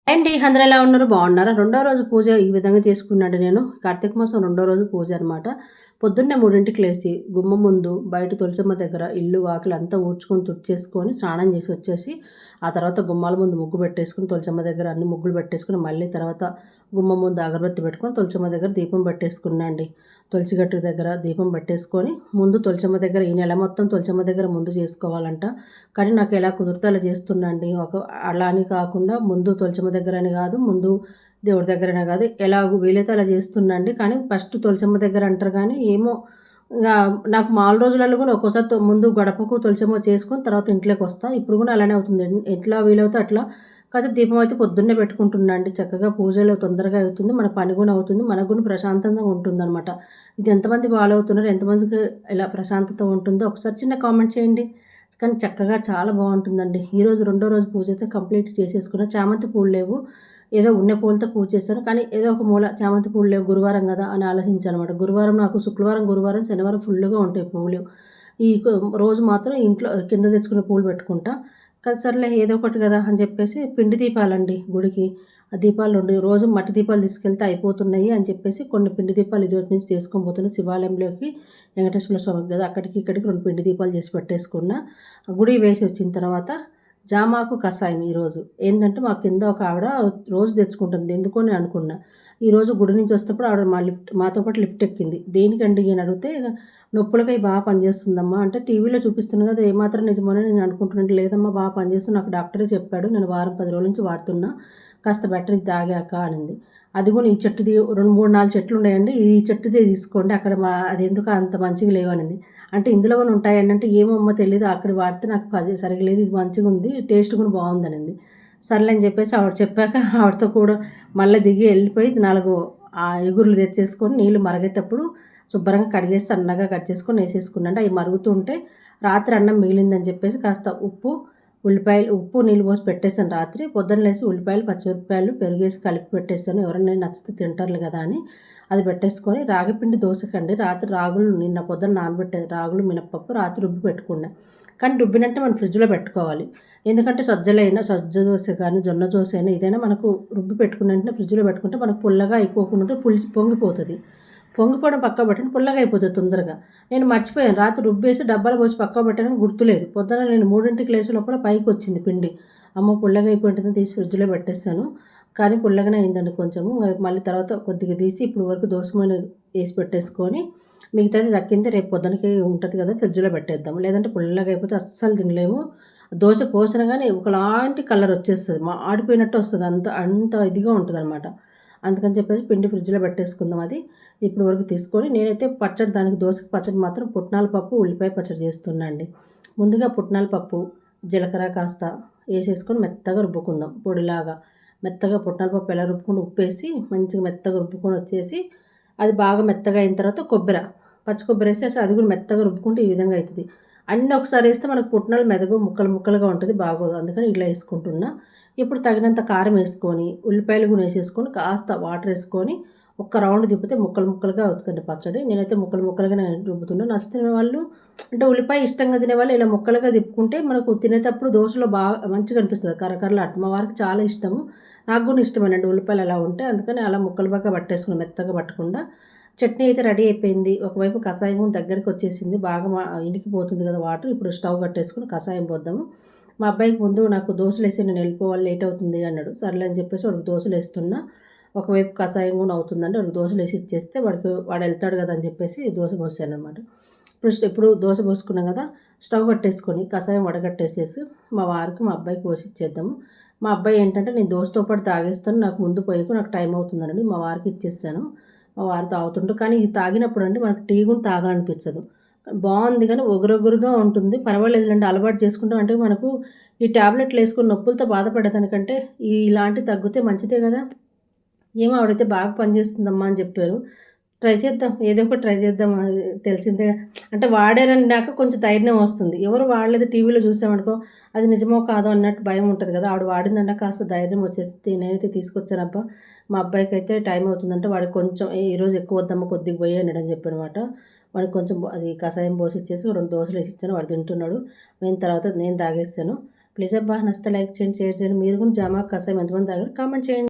అండి అందరూ ఎలా ఉన్నారు? బాగున్నారా? రెండో రోజు పూజ ఈ విధంగా చేసుకున్నాను నేను. కార్తీక మాసం రెండో రోజు పూజ అనమాట. పొద్దున్నే 3కి లేసి గుమ్మం ముందు, బయట తులసమ్మ దగ్గర ఇల్లు, వాకిలి అంతా ఊడ్చుకొని, తుడిచేసుకొని, స్నానం చేసి వచ్చేసి, ఆ తర్వాత గుమ్మాల ముందు ముగ్గు పెట్టేసుకొని, తులసమ్మ దగ్గర అన్ని ముగ్గులు పెట్టేసుకొని, మళ్ళీ తర్వాత గుమ్మం ముందు అగరబత్తి పెట్టుకొని, తులసమ్మ దగ్గర దీపం పెట్టేసుకున్నా అండి. తులసి గట్టు దగ్గర దీపం పెట్టేసుకొని, ముందు తులసమ్మ దగ్గర ఈ నెల మొత్తం తులసమ్మ దగ్గర ముందు చేసుకోవాలంట. కానీ నాకు ఎలా కుదిరితే అలా చేస్తున్నా అండి. అలా అని కాకుండా ముందు తులసమ్మ దగ్గర అని కాదు, ముందు దేవుడి దగ్గరనే కాదు, ఎలాగో వీలైతే అలా చేస్తున్నా అండి. కానీ ఫస్ట్ తులసమ్మ దగ్గర అంటారు కానీ ఏమో ఇంగా నాకు మామూలు రోజులలో కూడా ఒక్కోసారి ముందు గడపకు తులసమ్మ చేసుకొని తర్వాత ఇంట్లోకొస్తా. ఇప్పుడు కూడా అలానే అవుతుంది. ఎట్లా వీలవుతే అట్లా. కాకపోతే దీపం అయితే పొద్దున్నే పెట్టుకుంటున్నా అండి. చక్కగా పూజలు తొందరగా అవుతుంది. మన పని కూడా అవుతుంది. మనకు కూడా ప్రశాంతంగా ఉంటుందనమాట. ఇది ఎంతమంది ఫాలో అవుతున్నారు? ఎంతమందికి ఇలా ప్రశాంతత ఉంటుందో ఒకసారి చిన్న కామెంట్ చేయండి. కానీ చక్కగా చాలా బావుంటుందండి. ఈరోజు రెండో రోజు పూజ అయితే కంప్లీట్ చేసేసుకున్నా. చామంతి పూలు లేవు. ఏదో ఉన్న పూలతో పూజ చేశాను. కానీ ఏదో ఒక మూల చామంతి పూలు లేవు, గురువారం గదా అని ఆలోచించాననమాట. గురువారం నాకు శుక్రవారం, గురువారం, శనివారం ఫుల్లుగా ఉంటాయి పూలు. ఈ రోజు మాత్రం ఇంట్లో కింద తెచ్చుకున్న పూలు పెట్టుకుంటా. కానీ సర్లే ఏదో ఒకటి గదా అని చెప్పేసి పిండి దీపాలండి గుడికి. ఆ దీపాలు 2 రోజు మట్టి దీపాలు తీసుకెళ్తే అయిపోతున్నాయి అని చెప్పేసి కొన్ని పిండి దీపాలు ఈరోజు నుంచి చేసుకొని పోతున్నా. శివాలయంలోకి వెంకటేశ్వర స్వామికి కదా అక్కడికి ఇక్కడికి 2 పిండి దీపాలు చేసి పెట్టేసుకున్నా. గుడికి వేసి వచ్చిన తర్వాత జామాకు కషాయం ఈరోజు. ఏందంటే మా కింద ఒక ఆవిడ రోజు తెచ్చుకుంటుంది. ఎందుకో నేను అనుకున్నా. ఈరోజు గుడి నుంచి వచ్చేటప్పుడు ఆవిడ మాతో పాటు లిఫ్ట్ ఎక్కింది. దేనికండి అని అడిగితే నొప్పులకై బాగా పనిచేస్తుందమ్మా అంటే టీవీలో చూపిస్తుంది కదా ఏమాత్రం నిజమోనని నేను అనుకుంటున్నాను. లేదమ్మా బాగా పనిచేస్తుంది. నాకు డాక్టరే చెప్పాడు. నేను వారం 10 రోజుల నుంచి వాడుతున్నా. కాస్త బెటర్ ఇది తాగాక అనింది. అది కూడా ఈ చెట్టుది 2, 3, 4 చెట్లు ఉన్నాయండి. ఈ చెట్టుదే తీసుకోండి. అక్కడ అదెందుకో అంత మంచిగా లేవనింది. అంటే ఇందులో కూడా ఉంటాయండి అంటే ఏమమ్మో తెలీదు. అక్కడ వాడితే నాకు సరిగ్గా లేదు. ఇది మంచిగుంది. టేస్ట్ కూడా బావుందనింది. సర్లే అని చెప్పేసి ఆవిడ చెప్పాక ఆవిడతో కూడా మళ్ళీ దిగి వెళ్ళిపోయి 4 ఇగుర్లు తెచ్చేసుకొని నీళ్ళు మరిగేటప్పుడు శుభ్రంగా కడిగేసి సన్నగా కట్ చేసుకొని వేసేసుకున్నా. అంటే అవి మరుగుతుంటే రాత్రి అన్నం మిగిలిందని చెప్పేసి కాస్త ఉప్పు నీళ్ళు పోసి పెట్టేసాను రాత్రి. పొద్దున్న లేసి ఉల్లిపాయలు, పచ్చిమిరపకాయలు, పెరుగేసి కలిపి పెట్టేసాను. ఎవరైనా నచ్చితే తింటారులే కదా అని. అది పెట్టేసుకొని రాగిపిండి దోసకండి. రాత్రి రాగులు నిన్న పొద్దున్న నానబెట్టాను. రాగులు, మినపప్పు రాత్రి రుబ్బి పెట్టుకున్నా. కానీ రుబ్బినట్టే మనం ఫ్రిడ్జ్‌లో పెట్టుకోవాలి. ఎందుకంటే సజ్జ దోస కానీ, జొన్న దోస అయినా ఏదైనా మనకు రుబ్బి పెట్టుకున్న వెంటనే ఫ్రిడ్జ్‌లో పెట్టుకుంటే మనకు పుల్లగా అయిపోకుండా ఉంటే పొంగిపోతది. పొంగిపోవడం పక్కకు పెట్టండి. పుల్లగా అయిపోతది తొందరగా. నేను మర్చిపోయాను. రాత్రి రుబ్బేసి డబ్బాలో పోసి పక్కకు పెట్టానని గుర్తులేదు. పొద్దున నేను 3కి లేచే లోపల పైకొచ్చింది పిండి. అమ్మో! పుల్లగా అయిపోయి ఉంటుందని తీసి ఫ్రిడ్జ్‌లో పెట్టేసాను. కానీ పుల్లగానే అయిందండి కొంచెము. మళ్ళీ తర్వాత కొద్దిగా తీసి ఇప్పుడు వరకు దోసమైన ఏసి పెట్టేసుకొని మిగతాది దక్కింది రేపు పొద్దునకి ఉంటది కదా! ఫ్రిడ్జ్‌లో పెట్టేద్దాం. లేదంటే పుల్లగా అయిపోతే అస్సలు తినలేము. దోస పోసిన గానీ ఒకలాంటి కలర్ వచ్చేస్తది. మాడిపోయినట్టు వస్తది. అంత అంత ఇదిగా ఉంటదనమాట. అందుకని చెప్పేసి పిండి ఫ్రిడ్జ్‌లో పెట్టేసుకుందాం అది. ఇప్పటి వరకు తీసుకొని నేనైతే పచ్చడి దానికి దోసకి పచ్చడి మాత్రం పుట్నాల పప్పు, ఉల్లిపాయ పచ్చడి చేస్తున్నా అండి. ముందుగా పుట్నాల పప్పు, జీలకర్ర కాస్త ఏసేసుకొని మెత్తగా రుబ్బుకుందాం పొడిలాగా. మెత్తగా పుట్నాల పప్పు ఎలా రుబ్బుకుంటే ఉప్పేసి మంచిగా మెత్తగా రుబ్బుకొని వచ్చేసి అది బాగా మెత్తగా అయిన తర్వాత పచ్చి కొబ్బరి ఏసేసి అది కూడా మెత్తగా రుబ్బుకుంటే ఈ విధంగా అయితది. అన్నీ ఒకసారి ఏస్తే మనకు పుట్నాలు మెదగవు ముక్కలు ముక్కలుగా ఉంటది బాగోదు. అందుకని ఇలా ఏసుకుంటున్నా. ఇప్పుడు తగినంత కారం ఏసుకొని, ఉల్లిపాయలు కూడా ఏసేసుకొని కాస్త వాటర్ ఏసుకొని ఒక్క రౌండ్ తిప్పితే ముక్కలు ముక్కలుగా అవుతదండి పచ్చడి. నేనైతే ముక్కలు ముక్కలుగానే రుబ్బుతున్నా. నచ్చిన వాళ్ళు అంటే ఉల్లిపాయ ఇష్టంగా తినేవాళ్ళు ఇలా ముక్కలుగా తిప్పుకుంటే మనకు తినేటప్పుడు దోసలో బాగా మంచిగా అనిపిస్తది. కరకరలాడుతుంది. మా వారికి చాలా ఇష్టము. నాకు కూడా ఇష్టమేనండి ఉల్లిపాయలు అలా ఉంటే. అందుకని అలా ముక్కలు బాగా పట్టేసుకున్నా మెత్తగా పట్టకుండా. చట్నీ అయితే రెడీ అయిపోయింది. ఒకవైపు కషాయం దగ్గరికొచ్చేసింది. బాగా ఇనికిపోతుంది కదా వాటర్. ఇప్పుడు స్టవ్ కట్టేసుకొని కషాయం పోద్దాము. మా అబ్బాయికి ముందు నాకు దోసలేసి నేను వెళ్ళిపోవాలి లేట్ అవుతుంది అన్నాడు. సర్లే అని చెప్పేసి వాడికి దోసలేస్తున్నా. ఒకవైపు కషాయం కూడా అవుతుందంటే వాడికి దోసలేసి ఇచ్చేస్తే వాడు వెళ్తాడు కదా అని చెప్పేసి దోస పోసాననమాట. ఇప్పుడు దోస పోసుకున్నాం కదా! స్టవ్ కట్టేసుకొని కషాయం వడగట్టేసేసి మా వారికి, మా అబ్బాయికి పోసి ఇచ్చేద్దాము. మా అబ్బాయి ఏంటంటే నేను దోసతో పాటు తాగేస్తాను. నాకు ముందు పోయకు నాకు టైం అవుతుందనండి మా వారికి ఇచ్చేసాను. మా వారు తాగుతుంటారు. కానీ ఇది తాగినప్పుడండి మనకు టీ కూడా తాగాలనిపించదు. బావుంది కానీ ఒగరొగరుగా ఉంటుంది. పర్వాలేదులెండి అలవాటు చేసుకుంటాం. అంటే మనకు ఈ టాబ్లెట్‌లేసుకొని నొప్పులతో బాధపడేదానికంటే ఇలాంటివి తగ్గితే మంచిదే గదా! ఏమో ఆవిడైతే బాగా పనిచేస్తుందమ్మా అని చెప్పారు. ట్రై చేద్దాం. ఏదో ఒకటి ట్రై చేద్దాం. అది తెలిసిందే. అంటే వాడారన్నాక కొంచెం ధైర్యం వస్తుంది. ఎవరు వాడలేదు టీవీలో చూసామనుకో, అది నిజమో కాదో అన్నట్టు భయం ఉంటది కదా! ఆవిడ వాడిందన్నాక కాస్త ధైర్యం వచ్చేసి నేనైతే తీసుకొచ్చానబ్బా! మా అబ్బాయికైతే టైం అవుతుందంటే వాడికి కొంచెం ఈరోజు ఎక్కువ వద్దమ్మా కొద్దిగా పొయ్యి అన్నాడని చెప్పానమాట. వాడికి కొంచెం అది కషాయం పోసి ఇచ్చేసి 2 దోసలు వేసిచ్చాను. వాడు తింటున్నాడు. తర్వాత నేను తాగేసాను. ప్లీజ్ అబ్బా! నచ్చితే లైక్ చేయండి, షేర్ చేయండి. మీరు కూడా జామాకు కషాయం ఎంతమంది తాగారో కామెంట్ చేయండి.